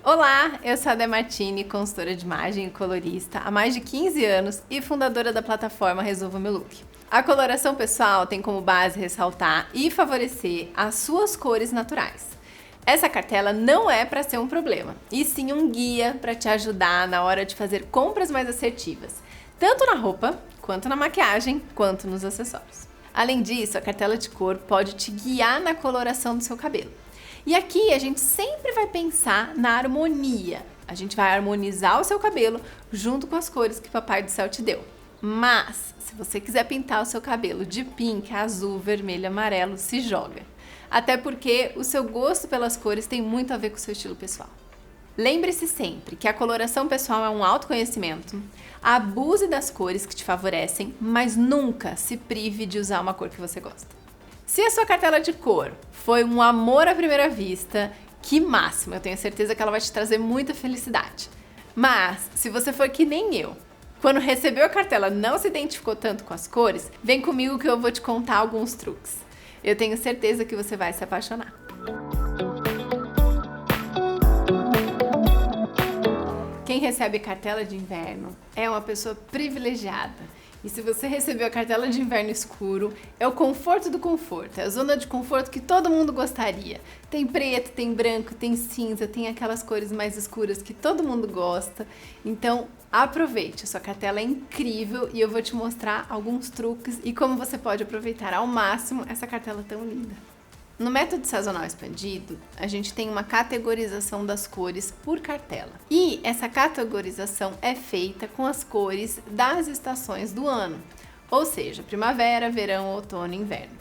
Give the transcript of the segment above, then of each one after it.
Olá, eu sou a Dé Martini, consultora de imagem e colorista há mais de 15 anos e fundadora da plataforma Resolva Meu Look. A coloração pessoal tem como base ressaltar e favorecer as suas cores naturais. Essa cartela não é para ser um problema, e sim um guia para te ajudar na hora de fazer compras mais assertivas, tanto na roupa, quanto na maquiagem, quanto nos acessórios. Além disso, a cartela de cor pode te guiar na coloração do seu cabelo. E aqui a gente sempre vai pensar na harmonia. A gente vai harmonizar o seu cabelo junto com as cores que o Papai do Céu te deu. Mas, se você quiser pintar o seu cabelo de pink, azul, vermelho, amarelo, se joga. Até porque o seu gosto pelas cores tem muito a ver com o seu estilo pessoal. Lembre-se sempre que a coloração pessoal é um autoconhecimento. Abuse das cores que te favorecem, mas nunca se prive de usar uma cor que você gosta. Se a sua cartela de cor foi um amor à primeira vista, que máximo! Eu tenho certeza que ela vai te trazer muita felicidade. Mas, se você for que nem eu, quando recebeu a cartela não se identificou tanto com as cores, vem comigo que eu vou te contar alguns truques. Eu tenho certeza que você vai se apaixonar. Quem recebe cartela de inverno é uma pessoa privilegiada. E se você recebeu a cartela de inverno escuro, é o conforto do conforto, é a zona de conforto que todo mundo gostaria. Tem preto, tem branco, tem cinza, tem aquelas cores mais escuras que todo mundo gosta. Então aproveite, a sua cartela é incrível e eu vou te mostrar alguns truques e como você pode aproveitar ao máximo essa cartela tão linda. No método sazonal expandido, a gente tem uma categorização das cores por cartela. E essa categorização é feita com as cores das estações do ano, ou seja, primavera, verão, outono e inverno.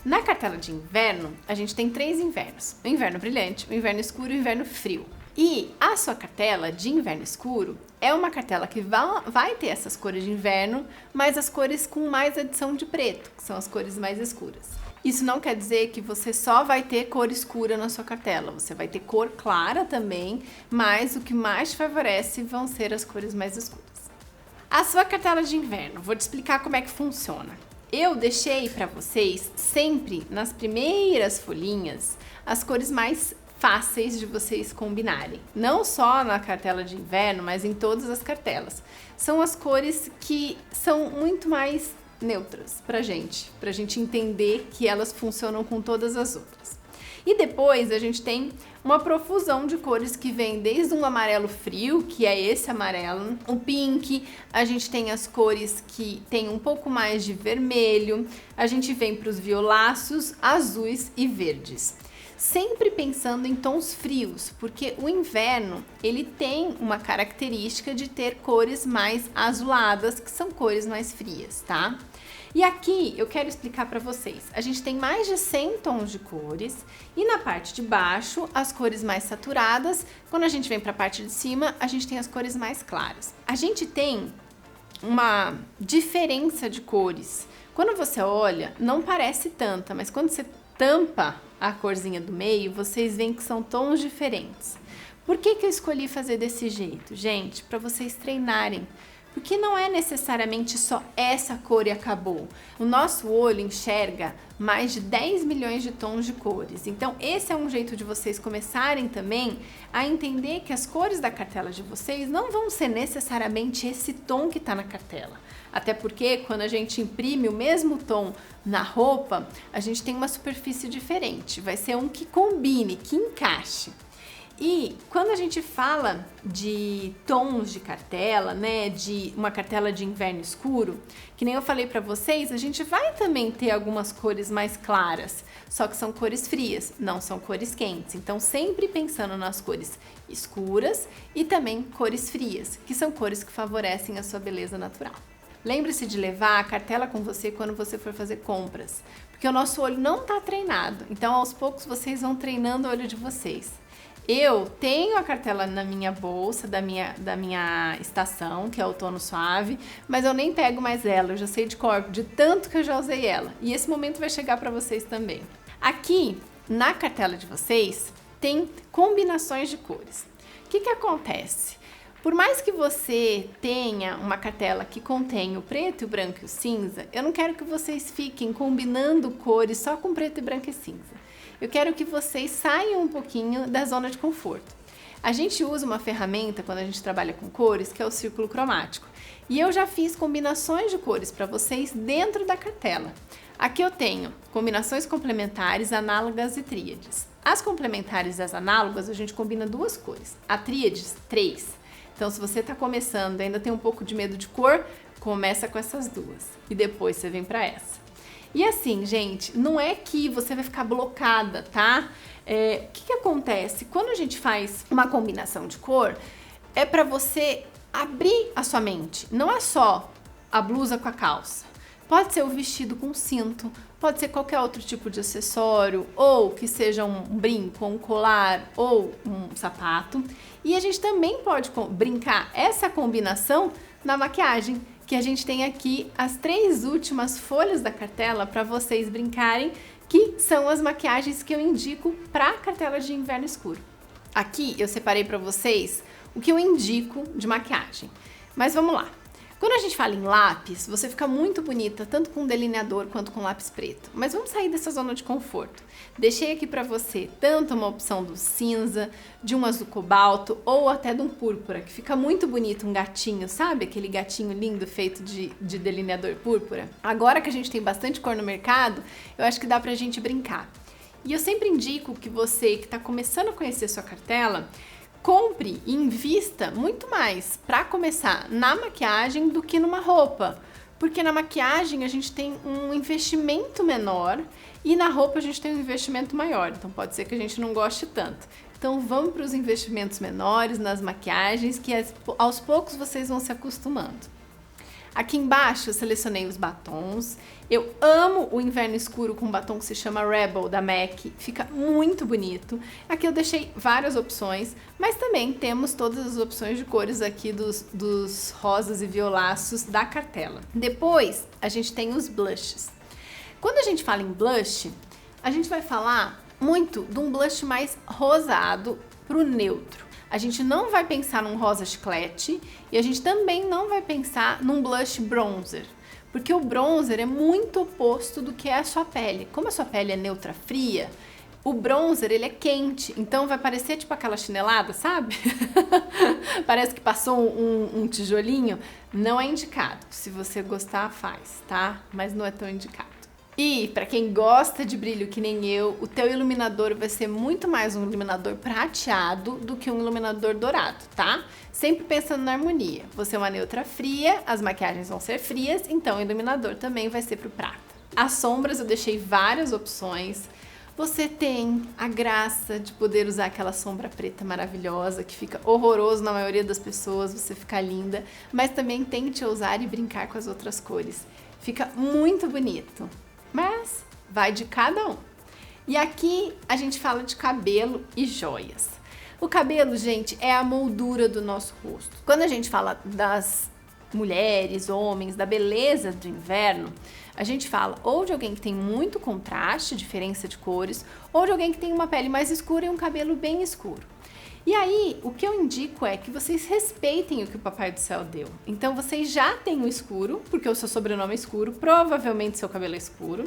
Na cartela de inverno, a gente tem 3 invernos: o inverno brilhante, o inverno escuro e o inverno frio. E a sua cartela de inverno escuro é uma cartela que vai ter essas cores de inverno, mas as cores com mais adição de preto, que são as cores mais escuras. Isso não quer dizer que você só vai ter cor escura na sua cartela, você vai ter cor clara também, mas o que mais te favorece vão ser as cores mais escuras. A sua cartela de inverno, vou te explicar como é que funciona. Eu deixei para vocês sempre nas primeiras folhinhas as cores mais fáceis de vocês combinarem. Não só na cartela de inverno, mas em todas as cartelas. São as cores que são muito mais neutras pra gente entender que elas funcionam com todas as outras. E depois a gente tem uma profusão de cores que vem desde um amarelo frio, que é esse amarelo, o pink, a gente tem as cores que tem um pouco mais de vermelho, a gente vem para os violáceos, azuis e verdes. Sempre pensando em tons frios, porque o inverno ele tem uma característica de ter cores mais azuladas, que são cores mais frias, tá? E aqui eu quero explicar para vocês. A gente tem mais de 100 tons de cores e na parte de baixo as cores mais saturadas. Quando a gente vem para a parte de cima, a gente tem as cores mais claras. A gente tem uma diferença de cores. Quando você olha, não parece tanta, mas quando você tampa a corzinha do meio, vocês veem que são tons diferentes. Por que eu escolhi fazer desse jeito? Gente, para vocês treinarem. Porque não é necessariamente só essa cor e acabou. O nosso olho enxerga mais de 10 milhões de tons de cores. Então, esse é um jeito de vocês começarem também a entender que as cores da cartela de vocês não vão ser necessariamente esse tom que está na cartela. Até porque quando a gente imprime o mesmo tom na roupa, a gente tem uma superfície diferente. Vai ser um que combine, que encaixe. E quando a gente fala de tons de cartela, né, de uma cartela de inverno escuro, que nem eu falei pra vocês, a gente vai também ter algumas cores mais claras, só que são cores frias, não são cores quentes. Então sempre pensando nas cores escuras e também cores frias, que são cores que favorecem a sua beleza natural. Lembre-se de levar a cartela com você quando você for fazer compras, porque o nosso olho não está treinado, então aos poucos vocês vão treinando o olho de vocês. Eu tenho a cartela na minha bolsa da minha estação, que é outono suave, mas eu nem pego mais ela, eu já sei de cor, de tanto que eu já usei ela. E esse momento vai chegar para vocês também. Aqui, na cartela de vocês, tem combinações de cores. O que acontece? Por mais que você tenha uma cartela que contém o preto, o branco e o cinza, eu não quero que vocês fiquem combinando cores só com preto, branco e cinza. Eu quero que vocês saiam um pouquinho da zona de conforto. A gente usa uma ferramenta quando a gente trabalha com cores, que é o círculo cromático. E eu já fiz combinações de cores para vocês dentro da cartela. Aqui eu tenho combinações complementares, análogas e tríades. As complementares e as análogas, a gente combina 2 cores. A tríades, 3. Então, se você está começando e ainda tem um pouco de medo de cor, começa com essas 2. E depois você vem para essa. E assim, gente, não é que você vai ficar blocada, tá? O que acontece? Quando a gente faz uma combinação de cor, é para você abrir a sua mente. Não é só a blusa com a calça. Pode ser o vestido com cinto, pode ser qualquer outro tipo de acessório, ou que seja um brinco, um colar ou um sapato. E a gente também pode brincar essa combinação na maquiagem, que a gente tem aqui as 3 últimas folhas da cartela para vocês brincarem, que são as maquiagens que eu indico para cartela de inverno escuro. Aqui eu separei para vocês o que eu indico de maquiagem. Mas vamos lá. Quando a gente fala em lápis, você fica muito bonita, tanto com delineador quanto com lápis preto. Mas vamos sair dessa zona de conforto. Deixei aqui pra você tanto uma opção do cinza, de um azul cobalto ou até de um púrpura, que fica muito bonito, um gatinho, sabe? Aquele gatinho lindo feito de delineador púrpura. Agora que a gente tem bastante cor no mercado, eu acho que dá pra gente brincar. E eu sempre indico que você que tá começando a conhecer sua cartela, compre e invista muito mais para começar na maquiagem do que numa roupa, porque na maquiagem a gente tem um investimento menor e na roupa a gente tem um investimento maior, então pode ser que a gente não goste tanto. Então vamos para os investimentos menores nas maquiagens, que aos poucos vocês vão se acostumando. Aqui embaixo eu selecionei os batons. Eu amo o inverno escuro com um batom que se chama Rebel da MAC, fica muito bonito. Aqui eu deixei várias opções, mas também temos todas as opções de cores aqui dos rosas e violáceos da cartela. Depois a gente tem os blushes. Quando a gente fala em blush, a gente vai falar muito de um blush mais rosado pro neutro. A gente não vai pensar num rosa chiclete e a gente também não vai pensar num blush bronzer, porque o bronzer é muito oposto do que é a sua pele. Como a sua pele é neutra fria, o bronzer ele é quente, então vai parecer tipo aquela chinelada, sabe? Parece que passou um tijolinho. Não é indicado. Se você gostar, faz, tá? Mas não é tão indicado. E para quem gosta de brilho que nem eu, o teu iluminador vai ser muito mais um iluminador prateado do que um iluminador dourado, tá? Sempre pensando na harmonia. Você é uma neutra fria, as maquiagens vão ser frias, então o iluminador também vai ser pro prata. As sombras eu deixei várias opções. Você tem a graça de poder usar aquela sombra preta maravilhosa, que fica horroroso na maioria das pessoas, você fica linda, mas também tente usar e brincar com as outras cores. Fica muito bonito. Mas vai de cada um. E aqui a gente fala de cabelo e joias. O cabelo, gente, é a moldura do nosso rosto. Quando a gente fala das mulheres, homens, da beleza do inverno, a gente fala ou de alguém que tem muito contraste, diferença de cores, ou de alguém que tem uma pele mais escura e um cabelo bem escuro. E aí, o que eu indico é que vocês respeitem o que o Papai do Céu deu. Então, vocês já têm o escuro, porque o seu sobrenome é escuro, provavelmente seu cabelo é escuro.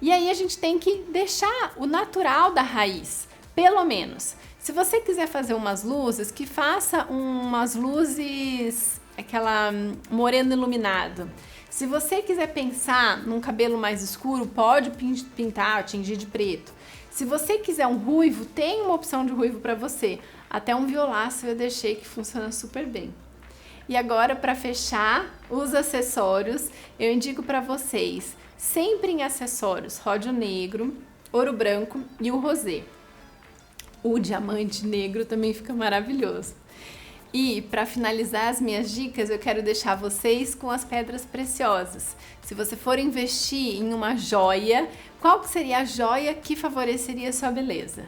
E aí, a gente tem que deixar o natural da raiz, pelo menos. Se você quiser fazer umas luzes, que faça umas luzes, aquela moreno iluminado. Se você quiser pensar num cabelo mais escuro, pode pintar, tingir de preto. Se você quiser um ruivo, tem uma opção de ruivo para você. Até um violáceo eu deixei que funciona super bem. E agora, para fechar os acessórios, eu indico para vocês, sempre em acessórios, ródio negro, ouro branco e o rosé. O diamante negro também fica maravilhoso. E para finalizar as minhas dicas, eu quero deixar vocês com as pedras preciosas. Se você for investir em uma joia, qual que seria a joia que favoreceria a sua beleza?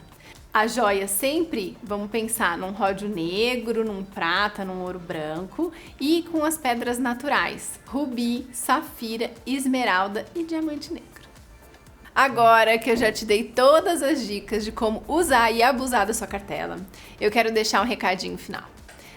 A joia sempre, vamos pensar num ródio negro, num prata, num ouro branco e com as pedras naturais, rubi, safira, esmeralda e diamante negro. Agora que eu já te dei todas as dicas de como usar e abusar da sua cartela, eu quero deixar um recadinho final.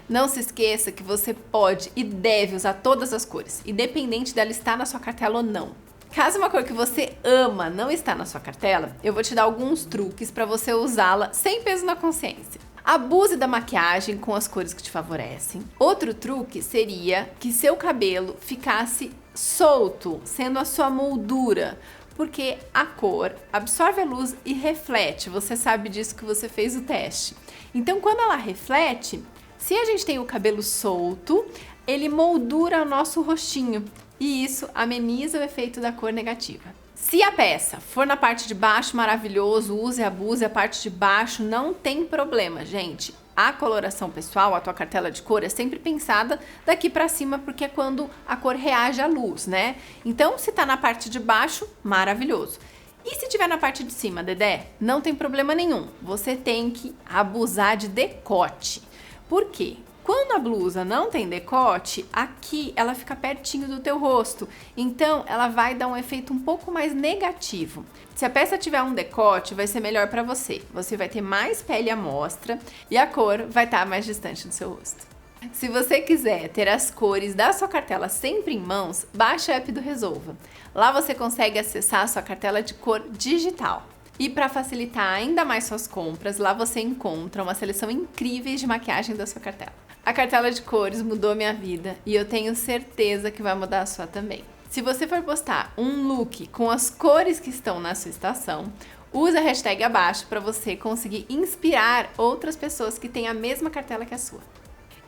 Não se esqueça que você pode e deve usar todas as cores, independente dela estar na sua cartela ou não. Caso uma cor que você ama não está na sua cartela, eu vou te dar alguns truques para você usá-la sem peso na consciência. Abuse da maquiagem com as cores que te favorecem. Outro truque seria que seu cabelo ficasse solto, sendo a sua moldura, porque a cor absorve a luz e reflete. Você sabe disso que você fez o teste. Então, quando ela reflete, se a gente tem o cabelo solto, ele moldura o nosso rostinho e isso ameniza o efeito da cor negativa. Se a peça for na parte de baixo, maravilhoso, use e abuse. A parte de baixo não tem problema, gente. A coloração pessoal, a tua cartela de cor é sempre pensada daqui pra cima, porque é quando a cor reage à luz, né? Então, se tá na parte de baixo, maravilhoso. E se tiver na parte de cima, Dedé, não tem problema nenhum. Você tem que abusar de decote. Por quê? Quando a blusa não tem decote, aqui ela fica pertinho do teu rosto, então ela vai dar um efeito um pouco mais negativo. Se a peça tiver um decote, vai ser melhor para você. Você vai ter mais pele à mostra e a cor vai estar mais distante do seu rosto. Se você quiser ter as cores da sua cartela sempre em mãos, baixa o app do Resolva. Lá você consegue acessar a sua cartela de cor digital. E para facilitar ainda mais suas compras, lá você encontra uma seleção incrível de maquiagem da sua cartela. A cartela de cores mudou minha vida e eu tenho certeza que vai mudar a sua também. Se você for postar um look com as cores que estão na sua estação, use a hashtag abaixo para você conseguir inspirar outras pessoas que têm a mesma cartela que a sua.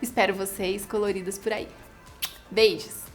Espero vocês coloridas por aí. Beijos!